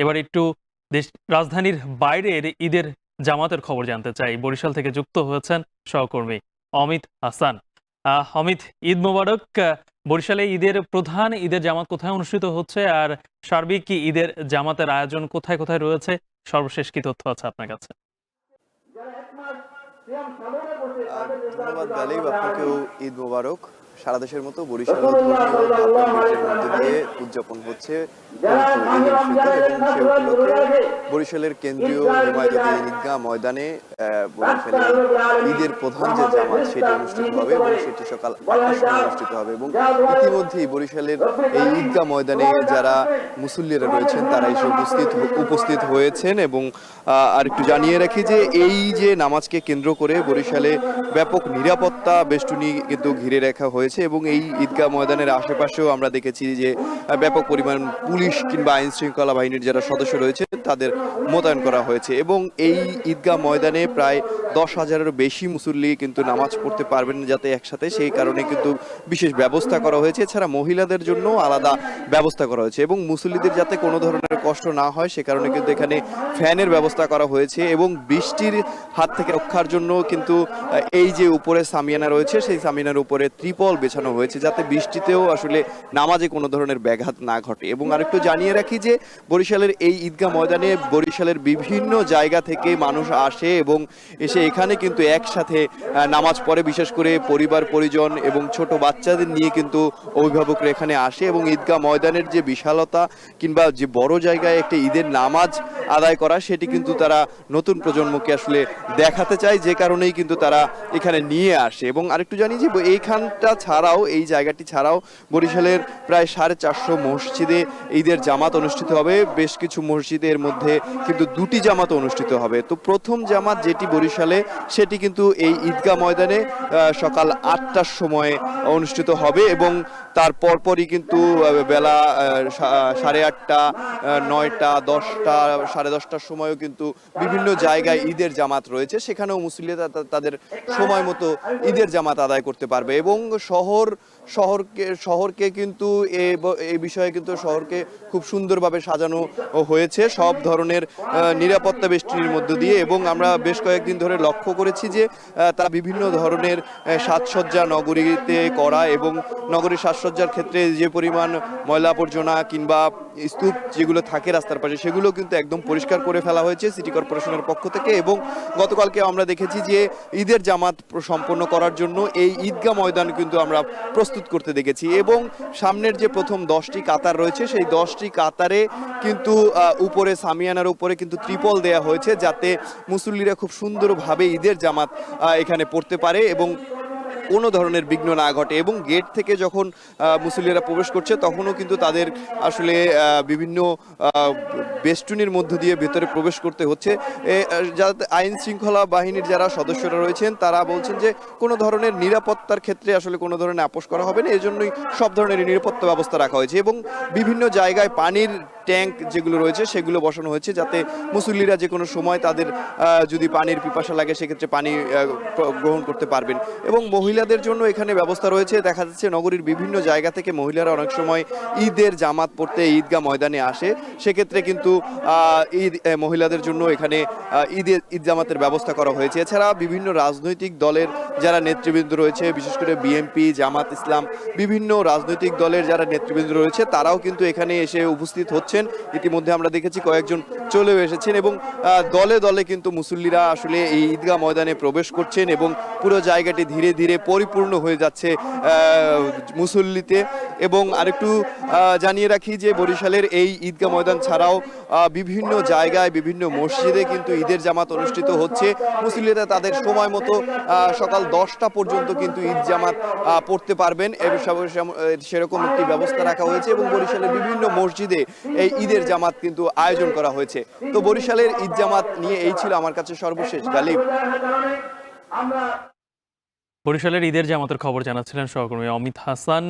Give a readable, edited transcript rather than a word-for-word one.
এবার একটু দেশ রাজধানীর বাইরের ঈদের জামাতের খবর জানতে চাই। বরিশাল থেকে যুক্ত হয়েছেন সহকর্মী অমিত হাসান। অমিত, ঈদ মোবারক। বরিশালে ঈদের জামাত কোথায় অনুষ্ঠিত হচ্ছে, আর সার্বিক কি ঈদের জামাতের আয়োজন কোথায় কোথায় রয়েছে? সর্বশেষ কি তথ্য আছে আপনার কাছে? ধন্যবাদ গালিব, আপনাকেও ঈদ মোবারক। সারা দেশের মতো বরিশালেও ধর্মীয় ভাবগম্ভীর্যের মধ্যে দিয়ে উদযাপন হচ্ছে পবিত্র ঈদ উল ফিতর, এবং সে উপলক্ষে বরিশালের কেন্দ্রীয় হুমায়ুন ঈদগাহ ময়দানে বরিশালের ঈদের প্রধান যে জামাত সেটি অনুষ্ঠিত হবে, এবং সেটি সকাল ৮টার সময় অনুষ্ঠিত হবে। এবং ইতিমধ্যেই বরিশালের এই ঈদগাহ ময়দানে যারা মুসল্লিরা রয়েছেন তারা এসে উপস্থিত হয়েছেন। এবং আর একটু জানিয়ে রাখি যে এই যে নামাজকে কেন্দ্র করে বরিশালে ব্যাপক নিরাপত্তা বেষ্টনী কিন্তু ঘিরে রাখা হয়েছে, এবং এই ঈদগাহ ময়দানের আশেপাশেও আমরা দেখেছি যে ব্যাপক পরিমাণ পুলিশ কিংবা আইন শৃঙ্খলা বাহিনীর যারা সদস্য রয়েছে তাদের মোতায়েন করা হয়েছে। এবং এই ঈদগাহ ময়দানে প্রায় ১০,০০০-এরও বেশি মুসল্লি কিন্তু নামাজ পড়তে পারবেন যাতে একসাথে, সেই কারণে কিন্তু বিশেষ ব্যবস্থা করা হয়েছে। এছাড়া মহিলাদের জন্য আলাদা ব্যবস্থা করা হয়েছে, এবং মুসল্লিদের যাতে কোনো ধরনের কষ্ট না হয় সে কারণে কিন্তু এখানে ফ্যানের ব্যবস্থা করা হয়েছে। এবং বৃষ্টির হাত থেকে রক্ষার জন্য কিন্তু এই যে উপরে সামিয়ানা রয়েছে সেই সামিয়ানার উপরে ত্রিপল বেছানো হয়েছে যাতে বৃষ্টিতেও আসলে নামাজে কোনো ধরনের ব্যাঘাত না ঘটে। এবং আরেকটু জানিয়ে রাখি যে বরিশালের এই ঈদগাহ ময়দানে বরিশালের বিভিন্ন জায়গা থেকে মানুষ আসে, এবং এসে এখানে কিন্তু একসাথে নামাজ পড়ে। বিশেষ করে পরিবার পরিজন এবং ছোট বাচ্চাদের নিয়ে কিন্তু অভিভাবকরা এখানে আসে, এবং ঈদগাহ ময়দানের যে বিশালতা কিংবা যে বড় জায়গায় একটা ঈদের নামাজ আদায় করা সেটি কিন্তু তারা নতুন প্রজন্মকে আসলে দেখাতে চায়, যে কারণেই কিন্তু তারা এখানে নিয়ে আসে। এবং আরেকটু জানি যে এইখানটা ছাড়াও, এই জায়গাটি ছাড়াও বরিশালের প্রায় 450 মসজিদে ঈদের জামাত অনুষ্ঠিত হবে। বেশ কিছু মসজিদের মধ্যে কিন্তু দুটি জামাত অনুষ্ঠিত হবে। তো প্রথম জামাত যেটি বরিশালে সেটি কিন্তু এই ঈদগাহ ময়দানে সকাল 8টার সময় অনুষ্ঠিত হবে, এবং তার পরপরই কিন্তু বেলা 8:30, 9টা, 10টা, 10:30টার সময়ও কিন্তু বিভিন্ন জায়গায় ঈদের জামাত রয়েছে, সেখানেও মুসল্লিরা তাদের সময় মতো ঈদের জামাত আদায় করতে পারবে। এবং শহরকে কিন্তু এই বিষয়ে কিন্তু শহরকে খুব সুন্দরভাবে সাজানো হয়েছে সব ধরনের নিরাপত্তা বেষ্টনীর মধ্য দিয়ে। এবং আমরা বেশ কয়েকদিন ধরে লক্ষ্য করেছি যে তারা বিভিন্ন ধরনের সাজসজ্জা নগরীতে করা, এবং নগরীর সাজসজ্জার ক্ষেত্রে যে পরিমাণ ময়লা আবর্জনা কিংবা স্তূপ যেগুলো থাকে রাস্তার পাশে সেগুলো কিন্তু একদম পরিষ্কার করে ফেলা হয়েছে সিটি কর্পোরেশনের পক্ষ থেকে। এবং গতকালকে আমরা দেখেছি যে ঈদের জামাত সম্পন্ন করার জন্য এই ঈদগাহ ময়দান কিন্তু আমরা প্রস্তুত করতে দেখেছি। এবং সামনের যে প্রথম 10টি কাতার রয়েছে সেই 10টি কাতারে কিন্তু উপরে সামিয়ানার উপরে কিন্তু ত্রিপল দেয়া হয়েছে যাতে মুসল্লিরা খুব সুন্দরভাবে ঈদের জামাত এখানে পড়তে পারে এবং কোনো ধরনের বিঘ্ন না ঘটে। এবং গেট থেকে যখন মুসল্লিরা প্রবেশ করছে তখনও কিন্তু তাদের আসলে বিভিন্ন বেষ্টনীর মধ্য দিয়ে ভেতরে প্রবেশ করতে হচ্ছে। যাতে আইন শৃঙ্খলা বাহিনীর যারা সদস্যরা রয়েছেন তারা বলছেন যে কোনো ধরনের নিরাপত্তার ক্ষেত্রে আসলে কোনো ধরনের আপোষ করা হবে না, এজন্যই সব ধরনের নিরাপত্তা ব্যবস্থা রাখা হয়েছে। এবং বিভিন্ন জায়গায় পানির ট্যাঙ্ক যেগুলো রয়েছে সেগুলো বসানো হয়েছে যাতে মুসল্লিরা যে কোনো সময় তাদের যদি পানির পিপাসা লাগে সেক্ষেত্রে পানি গ্রহণ করতে পারবেন। এবং মহিলাদের জন্য এখানে ব্যবস্থা রয়েছে। দেখা যাচ্ছে নগরীর বিভিন্ন জায়গা থেকে মহিলারা অনেক সময় ঈদের জামাত পড়তে ঈদগাহ ময়দানে আসে, সেক্ষেত্রে কিন্তু মহিলাদের জন্য এখানে ঈদ জামাতের ব্যবস্থা করা হয়েছে। এছাড়া বিভিন্ন রাজনৈতিক দলের যারা নেতৃবৃন্দ রয়েছে, বিশেষ করে বিএনপি, জামাত ইসলাম, বিভিন্ন রাজনৈতিক দলের যারা নেতৃবৃন্দ রয়েছে তারাও কিন্তু এখানে এসে উপস্থিত হচ্ছেন। ইতিমধ্যে আমরা দেখেছি কয়েকজন চলেও এসেছেন, এবং দলে দলে কিন্তু মুসল্লিরা আসলে এই ঈদগাহ ময়দানে প্রবেশ করছেন, এবং পুরো জায়গাটি ধীরে ধীরে পরিপূর্ণ হয়ে যাচ্ছে মুসল্লিতে। এবং আরেকটু জানিয়ে রাখি যে বরিশালের এই ঈদগাহ ময়দান ছাড়াও বিভিন্ন জায়গায় বিভিন্ন মসজিদে কিন্তু ঈদের জামাত অনুষ্ঠিত হচ্ছে। মুসল্লিরা তাদের সময় মতো সকাল 10টা পর্যন্ত কিন্তু ঈদ জামাত পড়তে পারবেন, সেরকম একটি ব্যবস্থা রাখা হয়েছে। এবং বরিশালের বিভিন্ন মসজিদে এই ঈদের জামাত কিন্তু আয়োজন করা হয়েছে। তো বরিশালের ঈদ জামাত নিয়ে এই ছিল আমার কাছে সর্বশেষ। গালিব। বরিশালের ঈদের জামাতের খবর জানাচ্ছিলেন সহকর্মী অমিত হাসান।